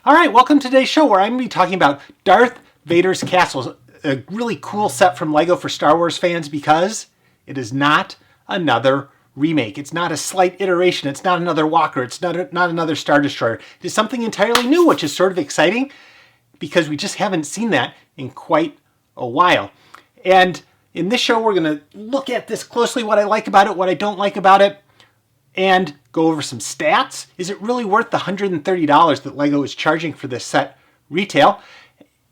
All right, welcome to today's show where I'm going to be talking about Darth Vader's castle, a really cool set from LEGO for Star Wars fans because it is not another remake. It's not a slight iteration. It's not another walker. It's not another Star Destroyer. It is something entirely new, which is sort of exciting because we just haven't seen that in quite a while. And in this show, we're going to look at this closely, what I like about it, what I don't like about it, and go over some stats. Is it really worth the $130 that LEGO is charging for this set retail?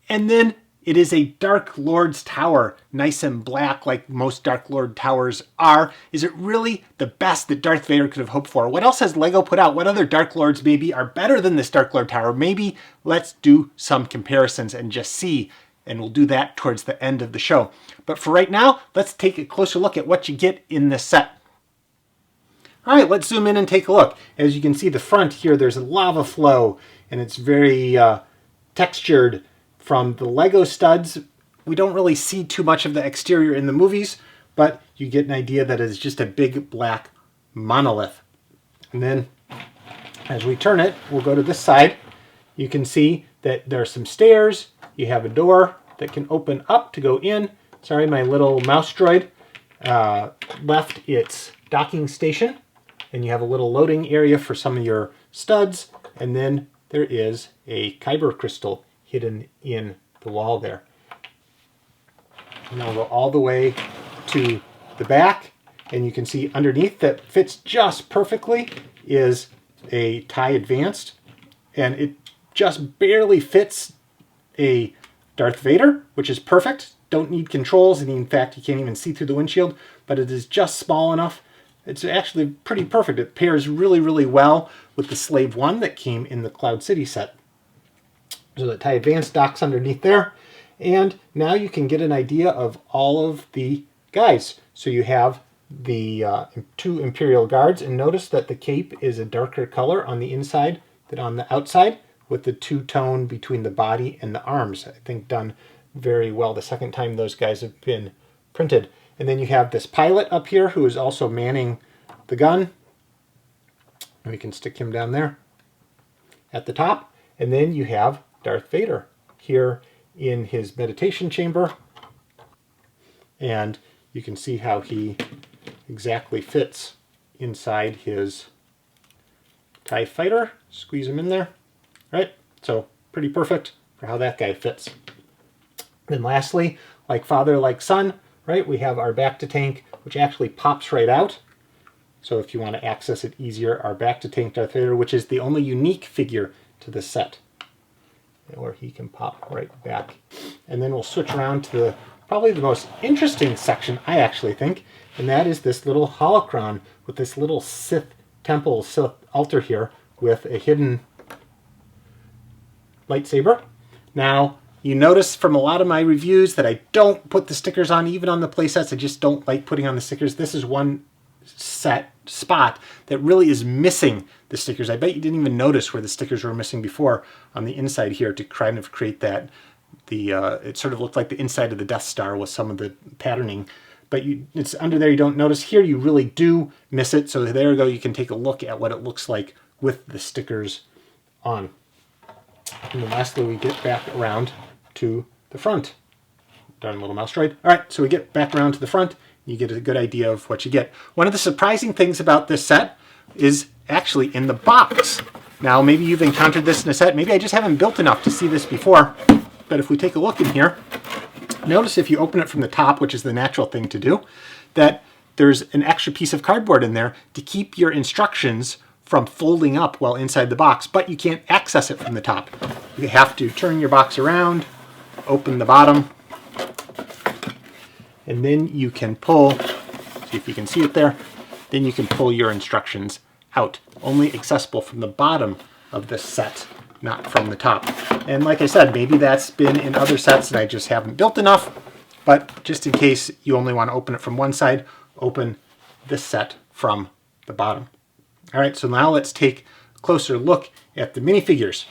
And then it is a Dark Lord's Tower, nice and black like most Dark Lord towers are. Is it really the best that Darth Vader could have hoped for? What else has LEGO put out? What other Dark Lords maybe are better than this Dark Lord Tower? Maybe let's do some comparisons and just see. And we'll do that towards the end of the show. But for right now, let's take a closer look at what you get in this set. All right, let's zoom in and take a look. As you can see, the front here, there's a lava flow, and it's very textured from the Lego studs. We don't really see too much of the exterior in the movies, but you get an idea that it's just a big black monolith. And then as we turn it, we'll go to this side. You can see that there are some stairs. You have a door that can open up to go in. Sorry, my little mouse droid left its docking station. And you have a little loading area for some of your studs. And then there is a kyber crystal hidden in the wall there. And I'll go all the way to the back. And you can see underneath that fits just perfectly is a TIE Advanced. And it just barely fits a Darth Vader, which is perfect. Don't need controls. And in fact, you can't even see through the windshield. But it is just small enough. It's actually pretty perfect. It pairs really, really well with the Slave 1 that came in the Cloud City set. So the TIE Advanced docks underneath there. And now you can get an idea of all of the guys. So you have the two Imperial Guards. And notice that the cape is a darker color on the inside than on the outside, with the two-tone between the body and the arms. I think done very well the second time those guys have been printed. And then you have this pilot up here who is also manning the gun. And we can stick him down there at the top. And then you have Darth Vader here in his meditation chamber. And you can see how he exactly fits inside his TIE fighter. Squeeze him in there. Right? So pretty perfect for how that guy fits. Then lastly, like father, like son, right? We have our back-to-tank, which actually pops right out. So if you want to access it easier, our back-to-tank Darth Vader, which is the only unique figure to the set, where he can pop right back. And then we'll switch around to probably the most interesting section, I actually think, and that is this little holocron with this little Sith temple, Sith altar here with a hidden lightsaber. Now, you notice from a lot of my reviews that I don't put the stickers on, even on the playsets. I just don't like putting on the stickers. This is one spot that really is missing the stickers. I bet you didn't even notice where the stickers were missing before on the inside here to kind of create that. It sort of looked like the inside of the Death Star with some of the patterning. But it's under there, you don't notice. Here you really do miss it. So there you go. You can take a look at what it looks like with the stickers on. And then lastly, we get back around to the front. Darn little mouse droid. All right, so we get back around to the front. You get a good idea of what you get. One of the surprising things about this set is actually in the box. Now, maybe you've encountered this in a set. Maybe I just haven't built enough to see this before. But if we take a look in here, notice if you open it from the top, which is the natural thing to do, that there's an extra piece of cardboard in there to keep your instructions from folding up while inside the box, but you can't access it from the top. You have to turn your box around, open the bottom, and then you can pull, see if you can see it there, then you can pull your instructions out. Only accessible from the bottom of this set, not from the top. And like I said, maybe that's been in other sets and I just haven't built enough, but just in case you only want to open it from one side, open this set from the bottom. All right, so now let's take a closer look at the minifigures.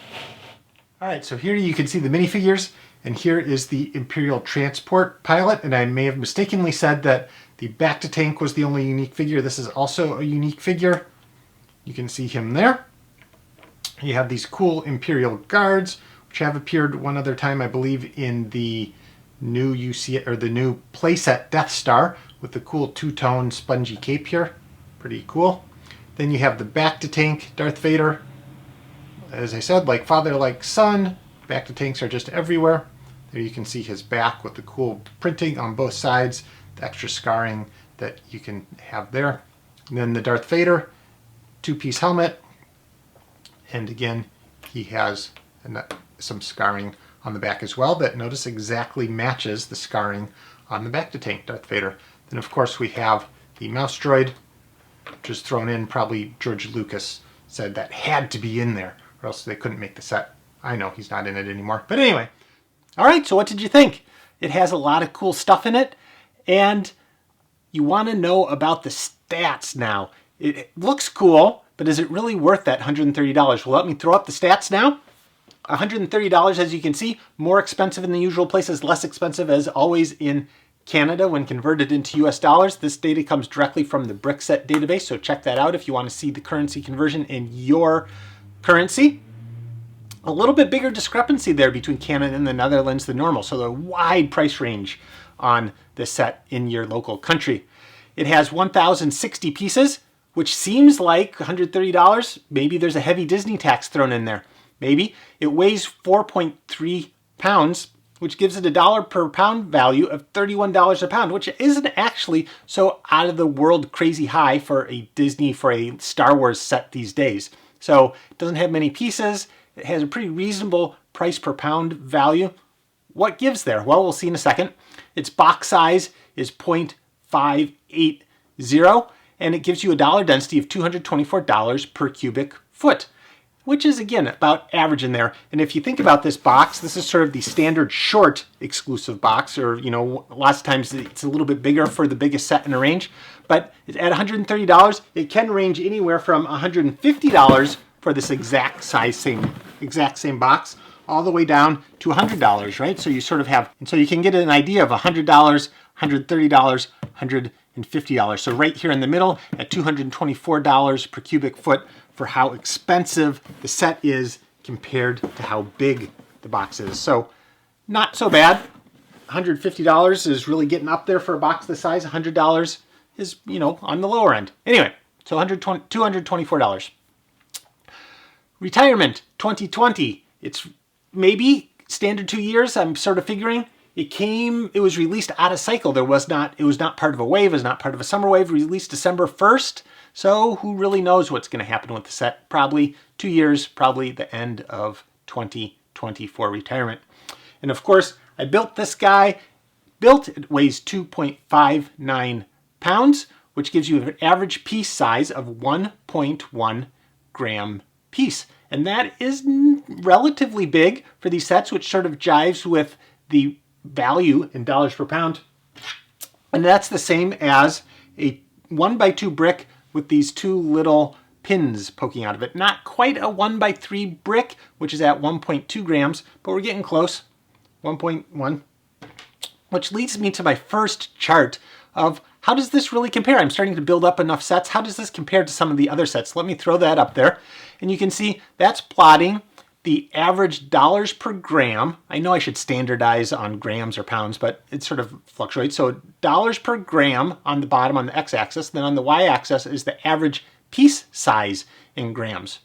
All right, so here you can see the minifigures, and here is the Imperial Transport Pilot, and I may have mistakenly said that the back-to-tank was the only unique figure. This is also a unique figure. You can see him there. You have these cool Imperial Guards, which have appeared one other time, I believe, in the new the new playset Death Star with the cool two-tone spongy cape here. Pretty cool. Then you have the Back-to-Tank Darth Vader. As I said, like father, like son. Back-to-Tanks are just everywhere. There you can see his back with the cool printing on both sides, the extra scarring that you can have there. And then the Darth Vader two-piece helmet. And again, he has some scarring on the back as well that, notice, exactly matches the scarring on the Back-to-Tank Darth Vader. Then of course we have the mouse droid, just thrown in. Probably George Lucas said that had to be in there or else they couldn't make the set. I know he's not in it anymore. But anyway. Alright, so what did you think? It has a lot of cool stuff in it, and you want to know about the stats now. It looks cool, but is it really worth that $130? Well, let me throw up the stats now. $130, as you can see, more expensive in the usual places, less expensive as always in Canada when converted into US dollars. This data comes directly from the BrickSet database, so check that out if you want to see the currency conversion in your currency. A little bit bigger discrepancy there between Canada and the Netherlands than normal, so a wide price range on this set in your local country. It has 1,060 pieces, which seems like $130. Maybe there's a heavy Disney tax thrown in there. Maybe. It weighs 4.3 pounds, which gives it a dollar per pound value of $31 a pound, which isn't actually so out of the world crazy high for a Disney, for a Star Wars set these days. So it doesn't have many pieces. It has a pretty reasonable price per pound value. What gives there? Well, we'll see in a second. Its box size is 0.580, and it gives you a dollar density of $224 per cubic foot, which is, again, about average in there. And if you think about this box, this is sort of the standard short exclusive box, or, you know, lots of times it's a little bit bigger for the biggest set in a range. But at $130, it can range anywhere from $150 for this exact same box, all the way down to $100, right? So you sort of have, and so you can get an idea of $100, $130, $150. So right here in the middle at $224 per cubic foot for how expensive the set is compared to how big the box is. So not so bad. $150 is really getting up there for a box this size. $100 is, you know, on the lower end. Anyway, so $224. Retirement 2020. It's maybe standard 2 years. I'm sort of figuring it was released out of cycle. It was not part of a wave. It was not part of a summer wave. Released December 1st. So who really knows what's going to happen with the set? Probably 2 years, probably the end of 2024 retirement. And of course, I built this guy. It weighs 2.59 pounds, which gives you an average piece size of 1.1 gram piece. And that is relatively big for these sets, which sort of jives with the value in dollars per pound. And that's the same as a 1x2 brick with these two little pins poking out of it. Not quite a 1x3 brick, which is at 1.2 grams, but we're getting close. 1.1. Which leads me to my first chart of how does this really compare? I'm starting to build up enough sets. How does this compare to some of the other sets? Let me throw that up there. And you can see that's plotting the average dollars per gram. I know I should standardize on grams or pounds, but it sort of fluctuates. So dollars per gram on the bottom on the x-axis. Then on the y-axis is the average piece size in grams.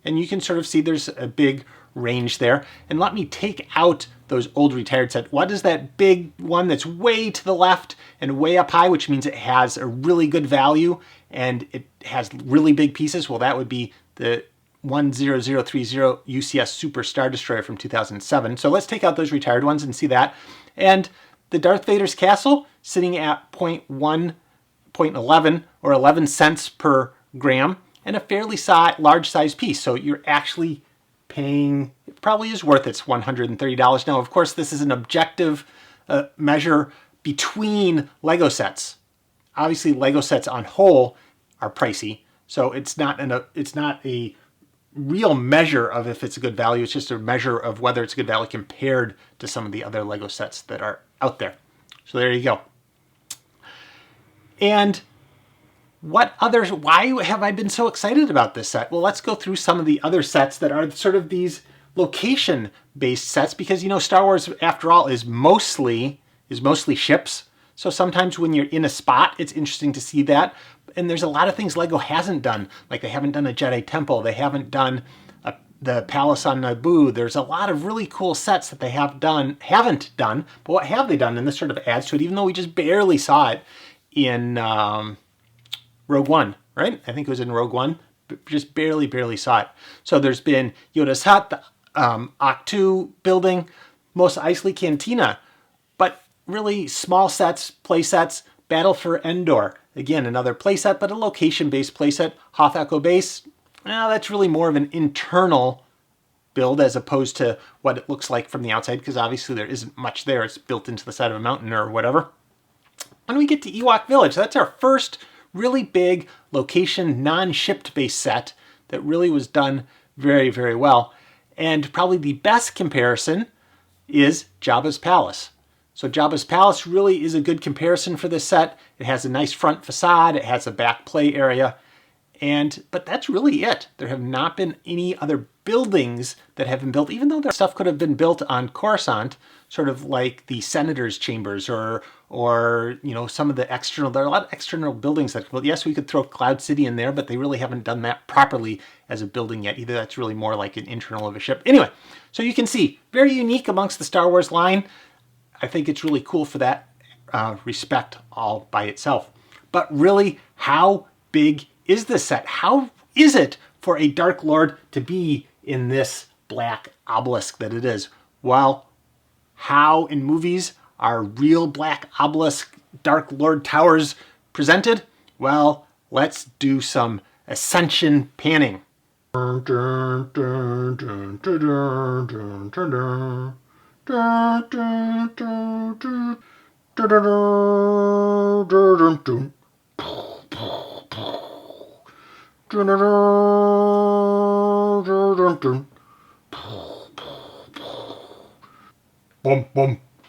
And you can sort of see there's a big range there. And let me take out those old retired sets. What is that big one that's way to the left and way up high, which means it has a really good value and it has really big pieces? Well, that would be the 10030 UCS Super Star Destroyer from 2007. So let's take out those retired ones and see that. And the Darth Vader's castle sitting at 0.11 or 11 cents per gram and a fairly large size piece. So you're actually paying, it probably is worth its $130. Now, of course, this is an objective measure between Lego sets. Obviously, Lego sets on whole are pricey, so it's not a real measure of if it's a good value. It's just a measure of whether it's a good value compared to some of the other Lego sets that are out there. So there you go. And why have I been so excited about this set? Well, let's go through some of the other sets that are sort of these location-based sets, because, you know, Star Wars, after all, is mostly ships. So sometimes when you're in a spot, it's interesting to see that. And there's a lot of things Lego hasn't done. Like they haven't done a Jedi Temple. They haven't done the Palace on Naboo. There's a lot of really cool sets that they haven't done. But what have they done? And this sort of adds to it, even though we just barely saw it in Rogue One, right? I think it was in Rogue One. But just barely saw it. So there's been Yoda's Hut, the Octu building, Mos Eisley Cantina. But really small sets, play sets. Battle for Endor. Again, another playset, but a location-based playset. Hoth Echo Base, now that's really more of an internal build as opposed to what it looks like from the outside, because obviously there isn't much there. It's built into the side of a mountain or whatever. When we get to Ewok Village, that's our first really big location, non-shipped based set that really was done very well. And probably the best comparison is Jabba's Palace. So Jabba's Palace really is a good comparison for this set. It has a nice front facade. It has a back play area. But that's really it. There have not been any other buildings that have been built, even though their stuff could have been built on Coruscant, sort of like the Senator's Chambers or you know, some of the external, there are a lot of external buildings that, well, yes, we could throw Cloud City in there, but they really haven't done that properly as a building yet either. That's really more like an internal of a ship. Anyway, so you can see, very unique amongst the Star Wars line. I think it's really cool for that respect all by itself. But really, how big is this set? How is it for a Dark Lord to be in this black obelisk that it is? Well, how in movies are real black obelisk Dark Lord towers presented? Well, let's do some ascension panning. Bum bum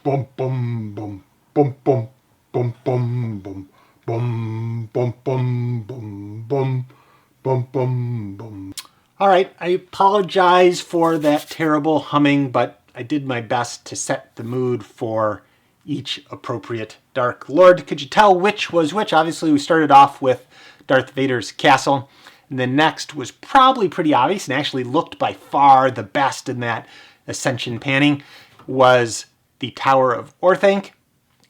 bum bum bum bum bum bum bum bum bum bum bum bum bum bum bum bum. All right, I apologize for that terrible humming, but I did my best to set the mood for each appropriate Dark Lord. Could you tell which was which? Obviously, we started off with Darth Vader's castle, and then next was probably pretty obvious and actually looked by far the best in that ascension panning was the Tower of Orthanc.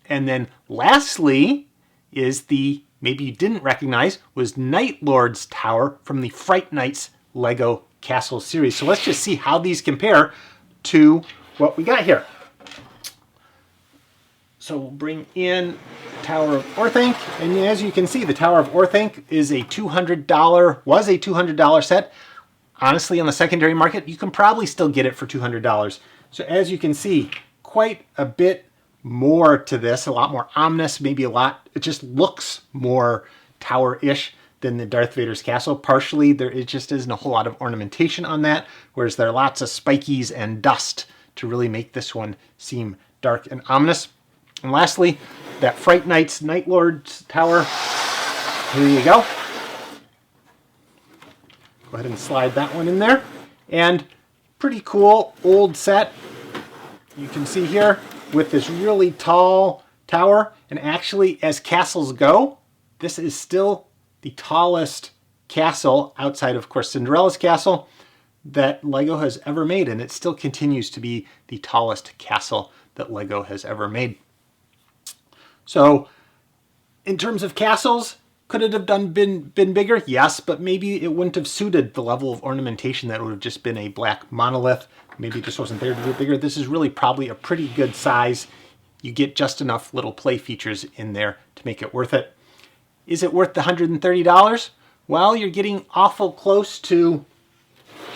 And then lastly is the, maybe you didn't recognize, was Night Lord's Tower from the Fright Nights Lego Castle series. So let's just see how these compare to what we got here. So we'll bring in Tower of Orthanc, and as you can see, the Tower of Orthanc is a was a $200 set. Honestly, on the secondary market, you can probably still get it for $200. So as you can see, quite a bit more to this, a lot more ominous, maybe a lot, it just looks more tower-ish than the Darth Vader's castle. Partially, it just isn't a whole lot of ornamentation on that, whereas there are lots of spikies and dust to really make this one seem dark and ominous. And lastly, that Fright Nights Night Lord's Tower. Here you go. Go ahead and slide that one in there. And pretty cool old set. You can see here with this really tall tower. And actually, as castles go, this is still the tallest castle outside, of course, Cinderella's castle that Lego has ever made. And it still continues to be the tallest castle that Lego has ever made. So in terms of castles, could it have been bigger? Yes, but maybe it wouldn't have suited the level of ornamentation. That would have just been a black monolith. Maybe it just wasn't there to do it bigger. This is really probably a pretty good size. You get just enough little play features in there to make it worth it. Is it worth the $130? Well, you're getting awful close to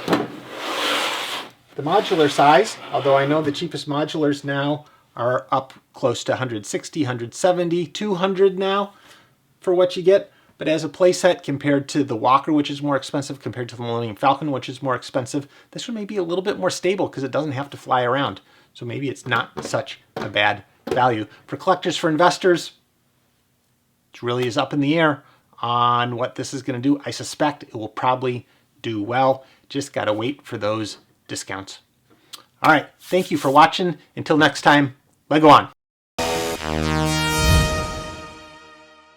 the modular size, although I know the cheapest modulars now are up close to 160, 170, 200 now for what you get. But as a playset compared to the Walker, which is more expensive, compared to the Millennium Falcon, which is more expensive, this one may be a little bit more stable because it doesn't have to fly around. So maybe it's not such a bad value. For collectors, for investors, it really is up in the air on what this is going to do. I suspect it will probably do well. Just got to wait for those discounts. All right, thank you for watching. Until next time, Lego on.